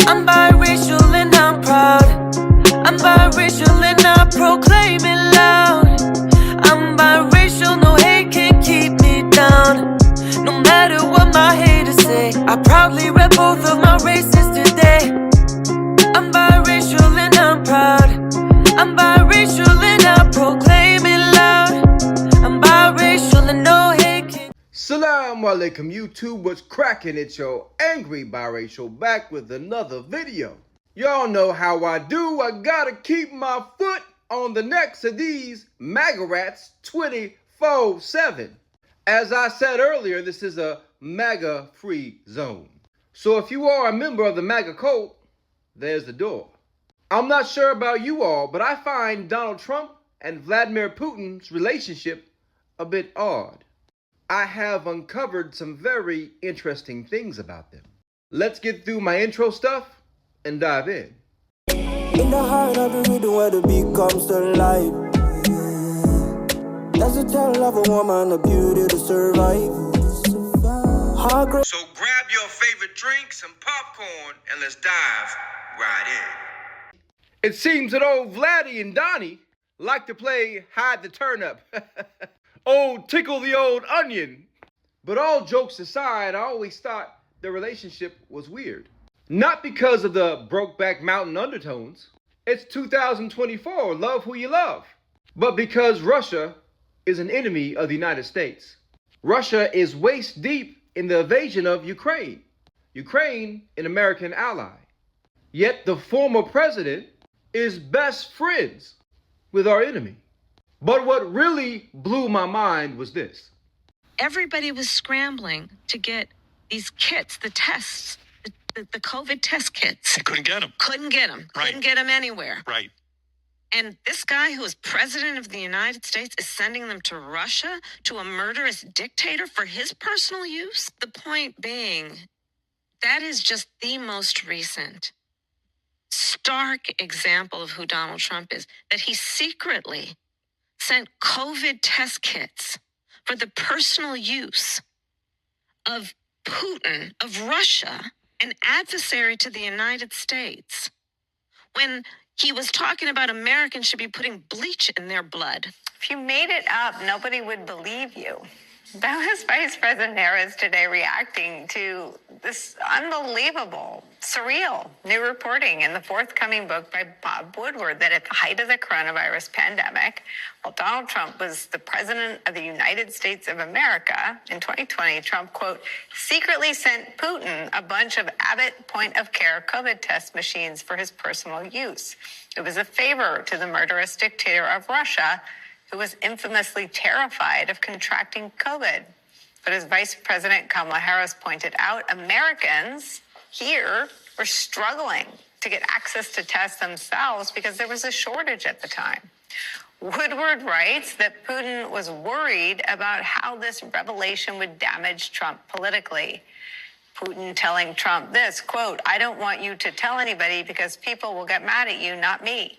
I'm biracial and I'm proud. I'm biracial and I proclaim it loud. I'm biracial, no hate can keep me down. No matter what my haters say, I proudly rep both of my races today. I'm biracial and I'm proud. I'm biracial and I proclaim it loud. I'm biracial and no hate can... Salam alaikum YouTube, what's cracking? It's your angry biracial back with another video. Y'all know how I do. I gotta keep my foot on the necks of these MAGA rats 24/7. As I said earlier, this is a MAGA free zone. So if you are a member of the MAGA cult, there's the door. I'm not sure about you all, but I find Donald Trump and Vladimir Putin's relationship a bit odd. I have uncovered some very interesting things about them. Let's get through my intro stuff and dive in. In the heart of the rhythm where the beat comes to life. That's the tale of a woman, the beauty to survive. So grab your favorite drink, some popcorn, and let's dive right in. It seems that old Vladdy and Donnie like to play hide the turnip. Oh, tickle the old onion. But all jokes aside, I always thought the relationship was weird. Not because of the Brokeback Mountain undertones. It's 2024, love who you love. But because Russia is an enemy of the United States. Russia is waist deep in the invasion of Ukraine. Ukraine, an American ally. Yet the former president is best friends with our enemy. But what really blew my mind was this. Everybody was scrambling to get these kits, the tests, the COVID test kits. Couldn't get them. Couldn't get them. Right. Couldn't get them anywhere. Right. And this guy who is president of the United States is sending them to Russia, to a murderous dictator for his personal use? The point being, that is just the most recent stark example of who Donald Trump is, that he secretly sent COVID test kits for the personal use of Putin, of Russia, an adversary to the United States, when he was talking about Americans should be putting bleach in their blood. If you made it up, nobody would believe you. That was Vice President Harris today reacting to this unbelievable, surreal new reporting in the forthcoming book by Bob Woodward that at the height of the coronavirus pandemic, while Donald Trump was the president of the United States of America in 2020, Trump, quote, secretly sent Putin a bunch of Abbott point-of-care COVID test machines for his personal use. It was a favor to the murderous dictator of Russia, who was infamously terrified of contracting COVID. But as Vice President Kamala Harris pointed out, Americans here were struggling to get access to tests themselves because there was a shortage at the time. Woodward writes that Putin was worried about how this revelation would damage Trump politically. Putin telling Trump this, quote, I don't want you to tell anybody because people will get mad at you, not me.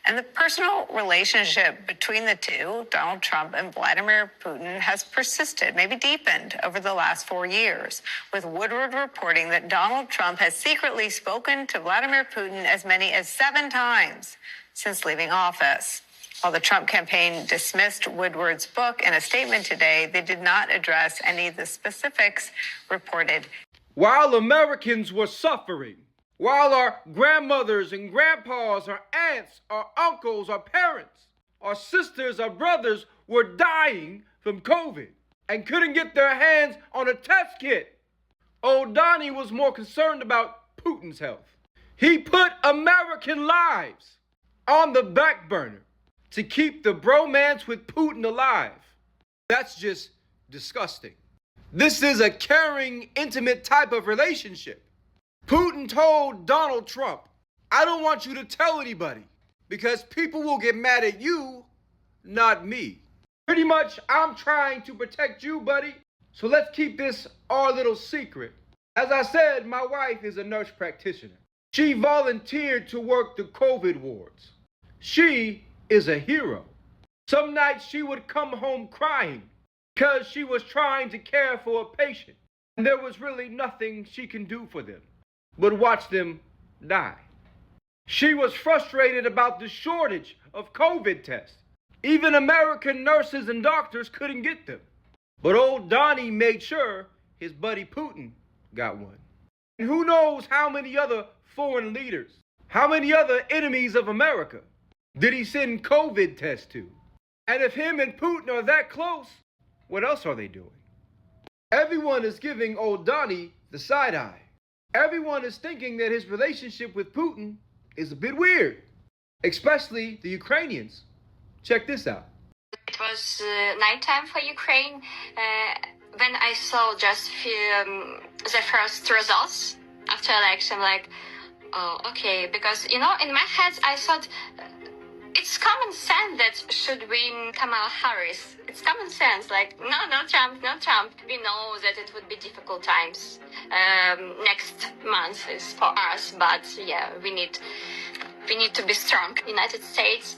And the personal relationship between the two, Donald Trump and Vladimir Putin, has persisted, maybe deepened, over the last 4 years, with Woodward reporting that Donald Trump has secretly spoken to Vladimir Putin as many as 7 times since leaving office. While the Trump campaign dismissed Woodward's book in a statement today, they did not address any of the specifics reported. While Americans were suffering, while our grandmothers and grandpas, our aunts, our uncles, our parents, our sisters, our brothers were dying from COVID and couldn't get their hands on a test kit, old Donnie was more concerned about Putin's health. He put American lives on the back burner to keep the bromance with Putin alive. That's just disgusting. This is a caring, intimate type of relationship. Putin told Donald Trump, I don't want you to tell anybody because people will get mad at you, not me. Pretty much, I'm trying to protect you, buddy. So let's keep this our little secret. As I said, my wife is a nurse practitioner. She volunteered to work the COVID wards. She is a hero. Some nights she would come home crying because she was trying to care for a patient and there was really nothing she can do for them. but watch them die. She was frustrated about the shortage of COVID tests. Even American nurses and doctors couldn't get them. But old Donnie made sure his buddy Putin got one. And who knows how many other foreign leaders, how many other enemies of America did he send COVID tests to? And if him and Putin are that close, what else are they doing? Everyone is giving old Donnie the side eye. Everyone is thinking that his relationship with Putin is a bit weird, especially the Ukrainians. Check this out. It was nighttime for Ukraine when I saw just the first results after election. I'm like, oh, okay, because in my head I thought it's common sense that should win Kamala Harris. It's common sense, like no Trump, no Trump. We know that it would be difficult times. Next month is for us, but yeah, we need to be strong. United States,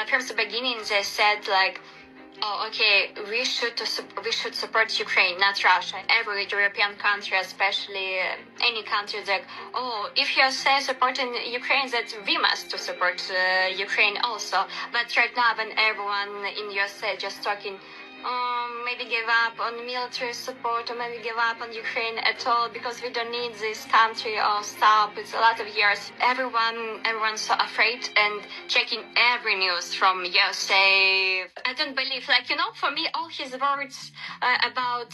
from the beginning, they said like, oh, okay, we should support Ukraine, not Russia. Every European country, especially any country, is like, oh, if you say supporting Ukraine, that we must to support Ukraine also. But right now, when everyone in USA just talking, maybe give up on military support or maybe give up on Ukraine at all because we don't need this country or stop. It's a lot of years. Everyone's so afraid and checking every news from USA. I don't believe, for me, all his words about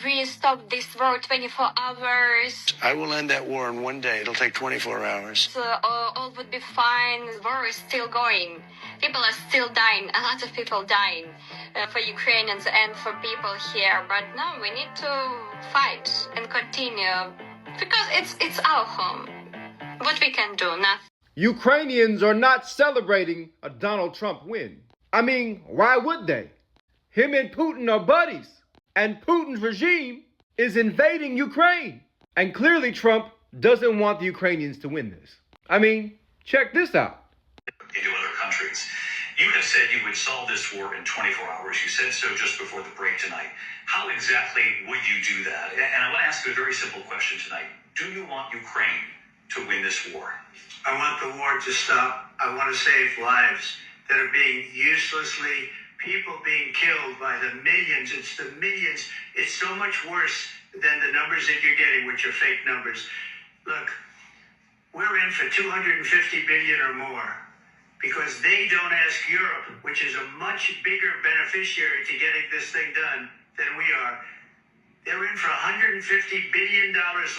we stop this war 24 hours. I will end that war in one day. It'll take 24 hours. All would be fine. The war is still going. People are still dying. A lot of people dying for Ukrainians and for people here. But no, we need to fight and continue because it's our home. What we can do, nothing. Ukrainians are not celebrating a Donald Trump win. I mean, why would they? Him and Putin are buddies. And Putin's regime is invading Ukraine. And clearly Trump doesn't want the Ukrainians to win this. I mean, check this out. Into other countries. You have said you would solve this war in 24 hours. You said so just before the break tonight. How exactly would you do that? And I want to ask you a very simple question tonight. Do you want Ukraine to win this war? I want the war to stop. I want to save lives that are being people being killed by the millions. It's the millions. It's so much worse than the numbers that you're getting, which are fake numbers. Look, we're in for 250 billion or more because they don't ask Europe, which is a much bigger beneficiary to getting this thing done than we are. They're in for $150 billion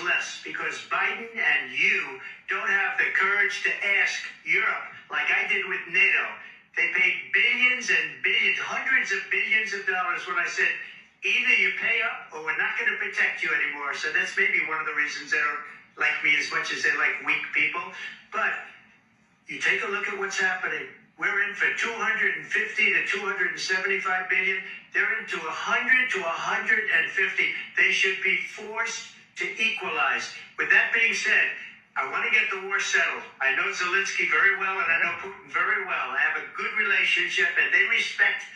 less because Biden and you don't have the courage to ask Europe like I did with NATO. They paid billions and billions, hundreds of billions of dollars when I said, either you pay up or we're not going to protect you anymore. So that's maybe one of the reasons they don't like me as much as they like weak people. But you take a look at what's happening. We're in for 250 to 275 billion. They're into 100 to 150. They should be forced to equalize. With that being said, I want to get the war settled. I know Zelensky very well, and I know Putin very well. I have a good relationship, and they respect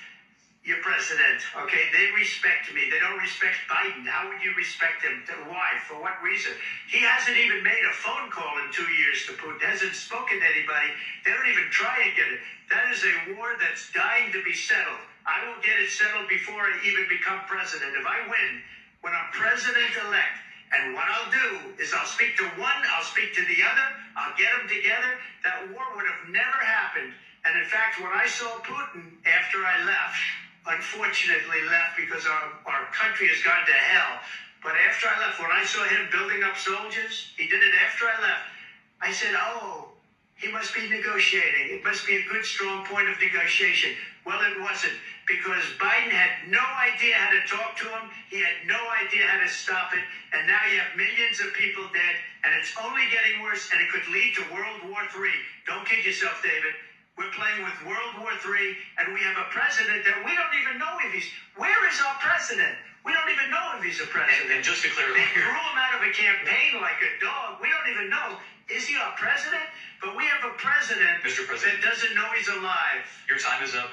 your president, okay? They respect me. They don't respect Biden. How would you respect him? Why? For what reason? He hasn't even made a phone call in 2 years to Putin. Hasn't spoken to anybody. They don't even try and get it. That is a war that's dying to be settled. I will get it settled before I even become president. If I win, when I'm president-elect, and what I'll do is I'll speak to one, I'll speak to the other, I'll get them together. That war would have never happened. And in fact, when I saw Putin after I left, unfortunately left because our country has gone to hell. But after I left, when I saw him building up soldiers, he did it after I left, I said, oh, he must be negotiating. It must be a good, strong point of negotiation. Well, it wasn't, because Biden had no idea how to talk to him. He had no idea how to stop it. And now you have millions of people dead, and it's only getting worse, and it could lead to World War III. Don't kid yourself, David. We're playing with World War III, and we have a president that we don't even know if he's... Where is our president? We don't even know if he's a president. And just to clarify, they threw him out of a campaign like a dog. We don't even know. Is he our president? But we have a president, Mr. President, that doesn't know he's alive. your time is up.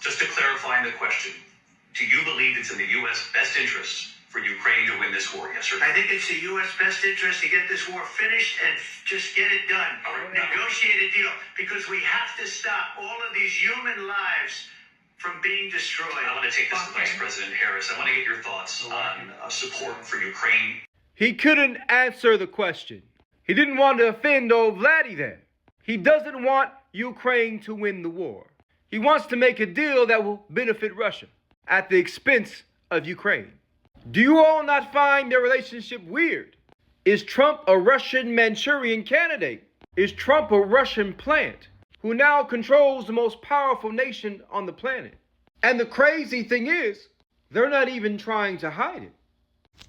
Just to clarify the question, do you believe it's in the U.S. best interest for Ukraine to win this war, yes or no? I think it's the U.S. best interest to get this war finished and just get it done. Negotiate a deal, because we have to stop all of these human lives from being destroyed. I want to take this to Vice President Harris. I want to get your thoughts on support for Ukraine. He couldn't answer the question. He didn't want to offend old Vladdy then. He doesn't want Ukraine to win the war. He wants to make a deal that will benefit Russia at the expense of Ukraine. Do you all not find their relationship weird? Is Trump a Russian Manchurian candidate? Is Trump a Russian plant who now controls the most powerful nation on the planet? And the crazy thing is, they're not even trying to hide it.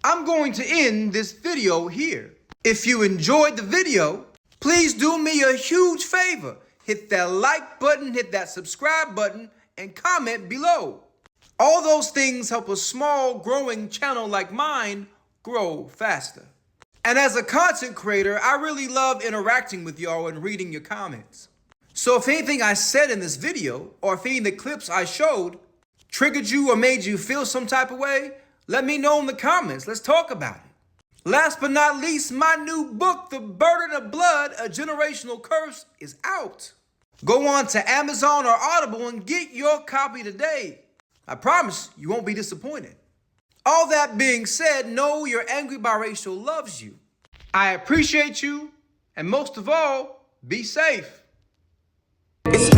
I'm going to end this video here. If you enjoyed the video, please do me a huge favor. Hit that like button, hit that subscribe button, and comment below. All those things help a small, growing channel like mine grow faster. And as a content creator, I really love interacting with y'all and reading your comments. So if anything I said in this video, or if any of the clips I showed triggered you or made you feel some type of way, let me know in the comments. Let's talk about it. Last but not least, my new book, The Burden of Blood, A Generational Curse, is out. Go on to Amazon or Audible and get your copy today. I promise you won't be disappointed. All that being said, know your angry biracial loves you. I appreciate you, and most of all, be safe. It's